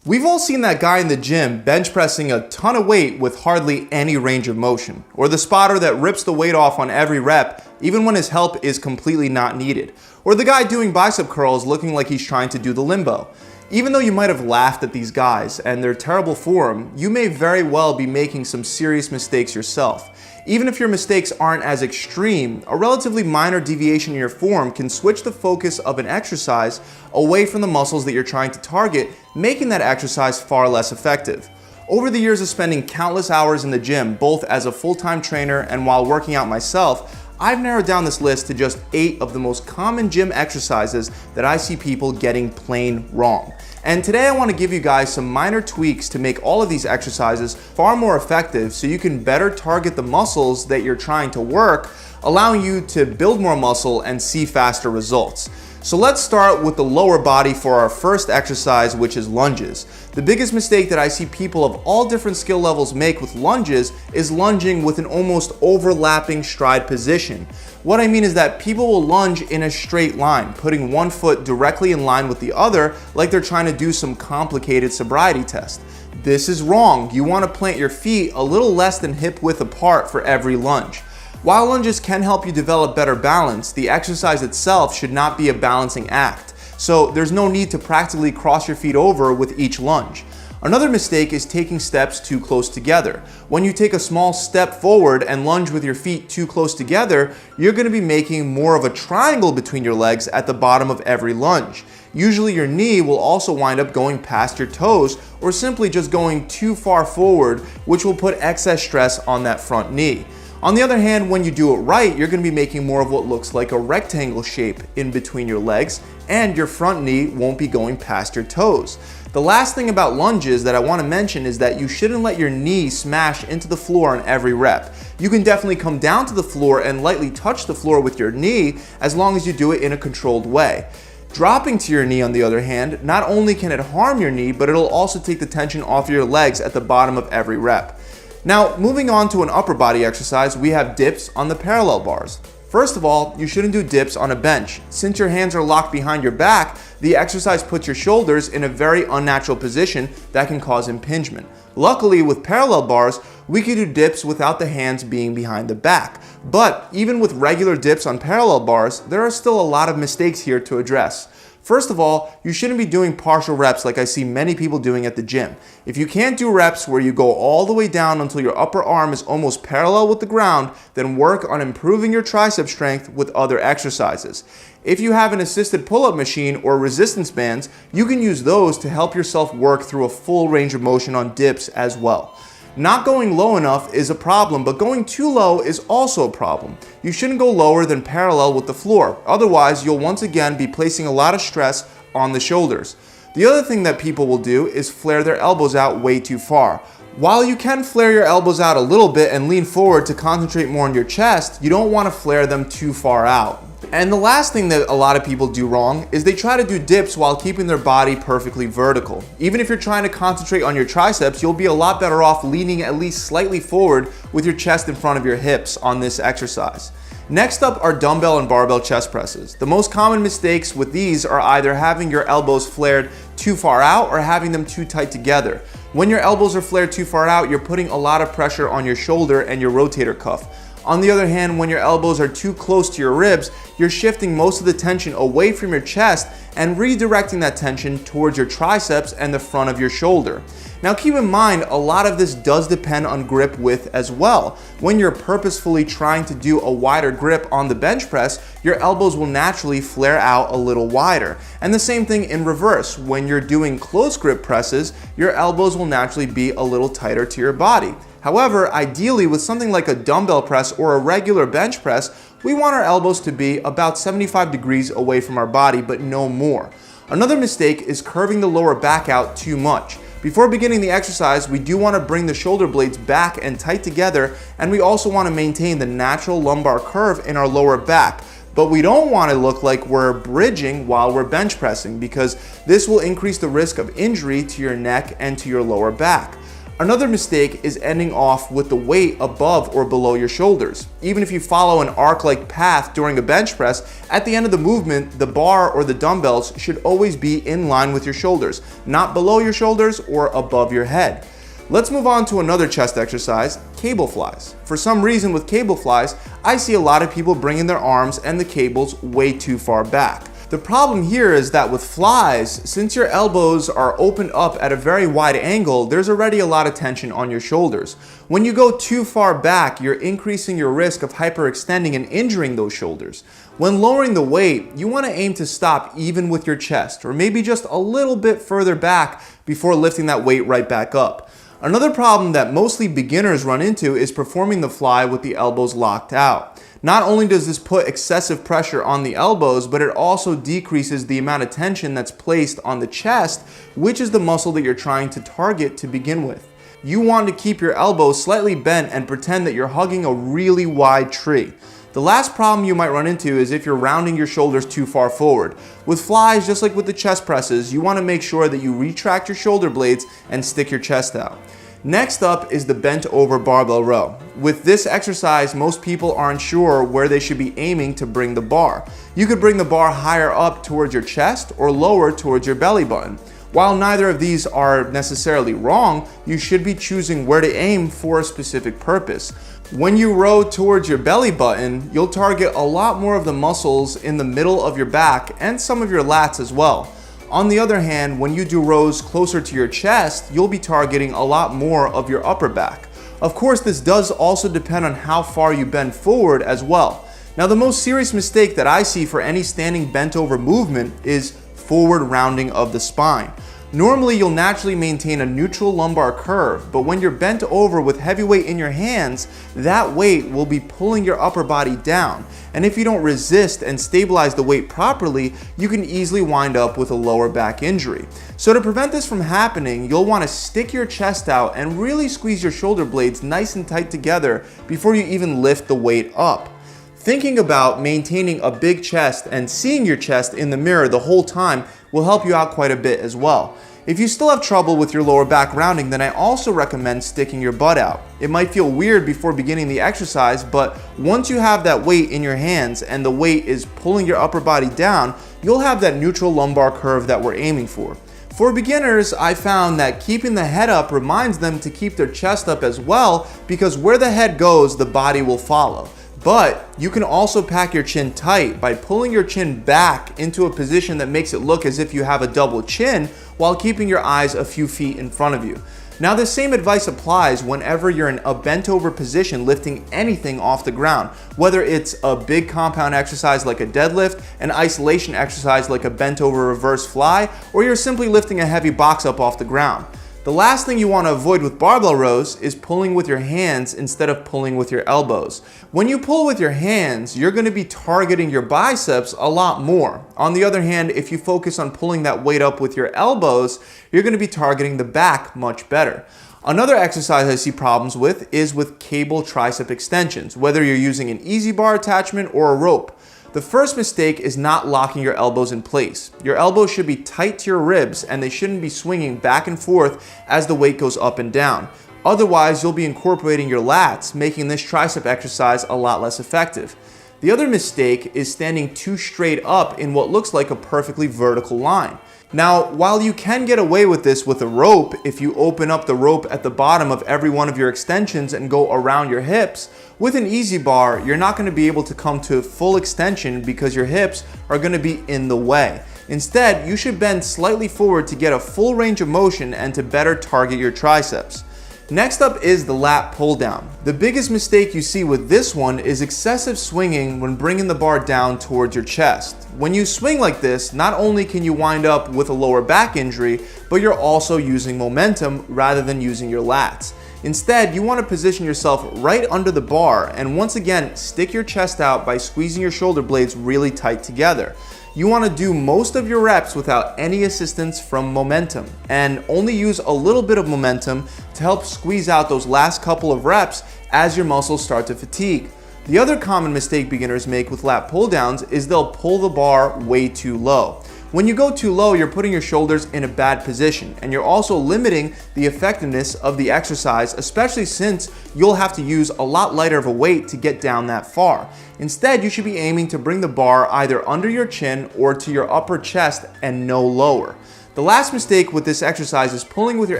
We've all seen that guy in the gym bench pressing a ton of weight with hardly any range of motion, or the spotter that rips the weight off on every rep even when his help is completely not needed, or the guy doing bicep curls looking like he's trying to do the limbo. Even though you might have laughed at these guys and their terrible form, you may very well be making some serious mistakes yourself. Even if your mistakes aren't as extreme, a relatively minor deviation in your form can switch the focus of an exercise away from the muscles that you're trying to target, making that exercise far less effective. Over the years of spending countless hours in the gym, both as a full-time trainer and while working out myself, I've narrowed down this list to just 8 of the most common gym exercises that I see people getting plain wrong. And today I want to give you guys some minor tweaks to make all of these exercises far more effective so you can better target the muscles that you're trying to work, allowing you to build more muscle and see faster results. So let's start with the lower body for our first exercise, which is lunges. The biggest mistake that I see people of all different skill levels make with lunges is lunging with an almost overlapping stride position. What I mean is that people will lunge in a straight line, putting one foot directly in line with the other like they're trying to do some complicated sobriety test. This is wrong. You want to plant your feet a little less than hip width apart for every lunge. While lunges can help you develop better balance, the exercise itself should not be a balancing act. So there's no need to practically cross your feet over with each lunge. Another mistake is taking steps too close together. When you take a small step forward and lunge with your feet too close together, you're going to be making more of a triangle between your legs at the bottom of every lunge. Usually your knee will also wind up going past your toes or simply just going too far forward, which will put excess stress on that front knee. On the other hand, when you do it right, you're going to be making more of what looks like a rectangle shape in between your legs, and your front knee won't be going past your toes. The last thing about lunges that I want to mention is that you shouldn't let your knee smash into the floor on every rep. You can definitely come down to the floor and lightly touch the floor with your knee as long as you do it in a controlled way. Dropping to your knee, on the other hand, not only can it harm your knee, but it'll also take the tension off your legs at the bottom of every rep. Now, moving on to an upper body exercise, we have dips on the parallel bars. First of all, you shouldn't do dips on a bench. Since your hands are locked behind your back, the exercise puts your shoulders in a very unnatural position that can cause impingement. Luckily, with parallel bars, we can do dips without the hands being behind the back. But even with regular dips on parallel bars, there are still a lot of mistakes here to address. First of all, you shouldn't be doing partial reps like I see many people doing at the gym. If you can't do reps where you go all the way down until your upper arm is almost parallel with the ground, then work on improving your tricep strength with other exercises. If you have an assisted pull-up machine or resistance bands, you can use those to help yourself work through a full range of motion on dips as well. Not going low enough is a problem, but going too low is also a problem. You shouldn't go lower than parallel with the floor. Otherwise, you'll once again be placing a lot of stress on the shoulders. The other thing that people will do is flare their elbows out way too far. While you can flare your elbows out a little bit and lean forward to concentrate more on your chest, you don't want to flare them too far out. And the last thing that a lot of people do wrong is they try to do dips while keeping their body perfectly vertical. Even if you're trying to concentrate on your triceps, you'll be a lot better off leaning at least slightly forward with your chest in front of your hips on this exercise. Next up are dumbbell and barbell chest presses. The most common mistakes with these are either having your elbows flared too far out or having them too tight together. When your elbows are flared too far out, you're putting a lot of pressure on your shoulder and your rotator cuff. On the other hand, when your elbows are too close to your ribs, you're shifting most of the tension away from your chest and redirecting that tension towards your triceps and the front of your shoulder. Now keep in mind, a lot of this does depend on grip width as well. When you're purposefully trying to do a wider grip on the bench press, your elbows will naturally flare out a little wider. And the same thing in reverse. When you're doing close grip presses, your elbows will naturally be a little tighter to your body. However, ideally with something like a dumbbell press or a regular bench press, we want our elbows to be about 75 degrees away from our body, but no more. Another mistake is curving the lower back out too much. Before beginning the exercise, we do want to bring the shoulder blades back and tight together, and we also want to maintain the natural lumbar curve in our lower back. But we don't want to look like we're bridging while we're bench pressing, because this will increase the risk of injury to your neck and to your lower back. Another mistake is ending off with the weight above or below your shoulders. Even if you follow an arc-like path during a bench press, at the end of the movement, the bar or the dumbbells should always be in line with your shoulders, not below your shoulders or above your head. Let's move on to another chest exercise, cable flies. For some reason with cable flies, I see a lot of people bringing their arms and the cables way too far back. The problem here is that with flies, since your elbows are opened up at a very wide angle, there's already a lot of tension on your shoulders. When you go too far back, you're increasing your risk of hyperextending and injuring those shoulders. When lowering the weight, you want to aim to stop even with your chest, or maybe just a little bit further back before lifting that weight right back up. Another problem that mostly beginners run into is performing the fly with the elbows locked out. Not only does this put excessive pressure on the elbows, but it also decreases the amount of tension that's placed on the chest, which is the muscle that you're trying to target to begin with. You want to keep your elbows slightly bent and pretend that you're hugging a really wide tree. The last problem you might run into is if you're rounding your shoulders too far forward. With flies, just like with the chest presses, you want to make sure that you retract your shoulder blades and stick your chest out. Next up is the bent over barbell row. With this exercise, most people aren't sure where they should be aiming to bring the bar. You could bring the bar higher up towards your chest or lower towards your belly button. While neither of these are necessarily wrong, you should be choosing where to aim for a specific purpose. When you row towards your belly button, you'll target a lot more of the muscles in the middle of your back and some of your lats as well. On the other hand, when you do rows closer to your chest, you'll be targeting a lot more of your upper back. Of course, this does also depend on how far you bend forward as well. Now, the most serious mistake that I see for any standing bent over movement is forward rounding of the spine. Normally, you'll naturally maintain a neutral lumbar curve, but when you're bent over with heavy weight in your hands, that weight will be pulling your upper body down. And if you don't resist and stabilize the weight properly, you can easily wind up with a lower back injury. So to prevent this from happening, you'll want to stick your chest out and really squeeze your shoulder blades nice and tight together before you even lift the weight up. Thinking about maintaining a big chest and seeing your chest in the mirror the whole time will help you out quite a bit as well. If you still have trouble with your lower back rounding, then I also recommend sticking your butt out. It might feel weird before beginning the exercise, but once you have that weight in your hands and the weight is pulling your upper body down, you'll have that neutral lumbar curve that we're aiming for. For beginners, I found that keeping the head up reminds them to keep their chest up as well, because where the head goes, the body will follow. But you can also pack your chin tight by pulling your chin back into a position that makes it look as if you have a double chin while keeping your eyes a few feet in front of you. Now, the same advice applies whenever you're in a bent over position lifting anything off the ground, whether it's a big compound exercise like a deadlift, an isolation exercise like a bent over reverse fly, or you're simply lifting a heavy box up off the ground. The last thing you want to avoid with barbell rows is pulling with your hands instead of pulling with your elbows. When you pull with your hands, you're going to be targeting your biceps a lot more. On the other hand, if you focus on pulling that weight up with your elbows, you're going to be targeting the back much better. Another exercise I see problems with is with cable tricep extensions, whether you're using an EZ bar attachment or a rope. The first mistake is not locking your elbows in place. Your elbows should be tight to your ribs and they shouldn't be swinging back and forth as the weight goes up and down. Otherwise, you'll be incorporating your lats, making this tricep exercise a lot less effective. The other mistake is standing too straight up in what looks like a perfectly vertical line. Now, while you can get away with this with a rope, if you open up the rope at the bottom of every one of your extensions and go around your hips, with an EZ bar, you're not going to be able to come to full extension because your hips are going to be in the way. Instead, you should bend slightly forward to get a full range of motion and to better target your triceps. Next up is the lat pull down. The biggest mistake you see with this one is excessive swinging when bringing the bar down towards your chest. When you swing like this, not only can you wind up with a lower back injury, but you're also using momentum rather than using your lats. Instead, you want to position yourself right under the bar and once again stick your chest out by squeezing your shoulder blades really tight together. You want to do most of your reps without any assistance from momentum and only use a little bit of momentum to help squeeze out those last couple of reps as your muscles start to fatigue. The other common mistake beginners make with lat pull downs is they'll pull the bar way too low. When you go too low, you're putting your shoulders in a bad position, and you're also limiting the effectiveness of the exercise, especially since you'll have to use a lot lighter of a weight to get down that far. Instead, you should be aiming to bring the bar either under your chin or to your upper chest and no lower. The last mistake with this exercise is pulling with your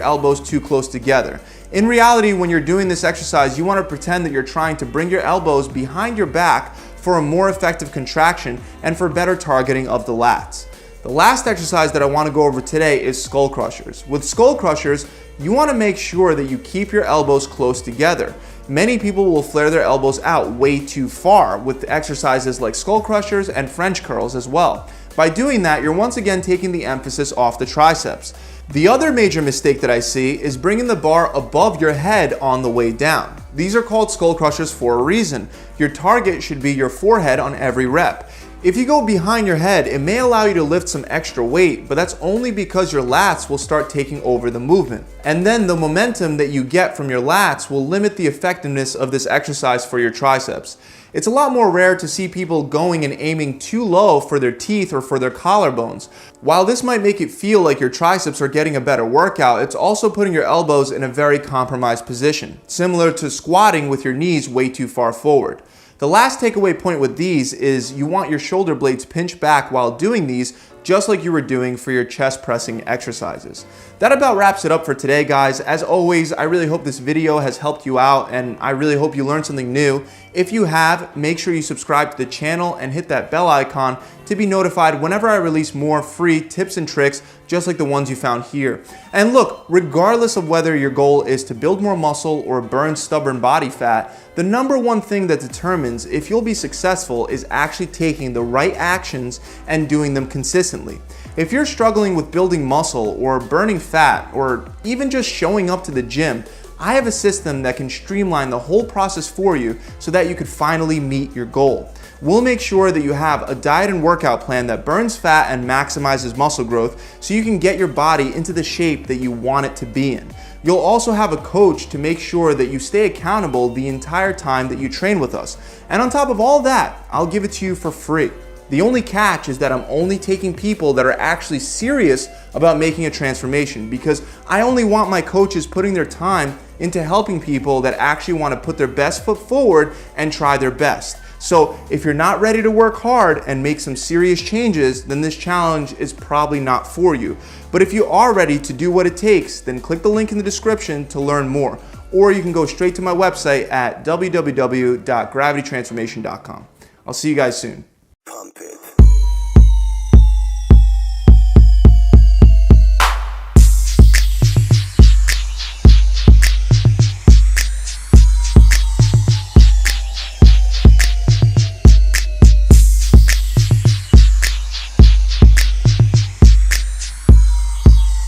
elbows too close together. In reality, when you're doing this exercise, you want to pretend that you're trying to bring your elbows behind your back for a more effective contraction and for better targeting of the lats. The last exercise that I want to go over today is skull crushers. With skull crushers, you want to make sure that you keep your elbows close together. Many people will flare their elbows out way too far with exercises like skull crushers and French curls as well. By doing that, you're once again taking the emphasis off the triceps. The other major mistake that I see is bringing the bar above your head on the way down. These are called skull crushers for a reason. Your target should be your forehead on every rep. If you go behind your head, it may allow you to lift some extra weight, but that's only because your lats will start taking over the movement. And then the momentum that you get from your lats will limit the effectiveness of this exercise for your triceps. It's a lot more rare to see people going and aiming too low for their teeth or for their collarbones. While this might make it feel like your triceps are getting a better workout, it's also putting your elbows in a very compromised position, similar to squatting with your knees way too far forward. The last takeaway point with these is you want your shoulder blades pinched back while doing these, just like you were doing for your chest pressing exercises. That about wraps it up for today, guys. As always, I really hope this video has helped you out, and I really hope you learned something new. If you have, make sure you subscribe to the channel and hit that bell icon to be notified whenever I release more free tips and tricks just like the ones you found here. And look, regardless of whether your goal is to build more muscle or burn stubborn body fat, the number one thing that determines if you'll be successful is actually taking the right actions and doing them consistently. If you're struggling with building muscle or burning fat or even just showing up to the gym, I have a system that can streamline the whole process for you so that you could finally meet your goal. We'll make sure that you have a diet and workout plan that burns fat and maximizes muscle growth so you can get your body into the shape that you want it to be in. You'll also have a coach to make sure that you stay accountable the entire time that you train with us. And on top of all that, I'll give it to you for free. The only catch is that I'm only taking people that are actually serious about making a transformation, because I only want my coaches putting their time into helping people that actually want to put their best foot forward and try their best. So if you're not ready to work hard and make some serious changes, then this challenge is probably not for you. But if you are ready to do what it takes, then click the link in the description to learn more. Or you can go straight to my website at www.gravitytransformation.com. I'll see you guys soon. Pump it.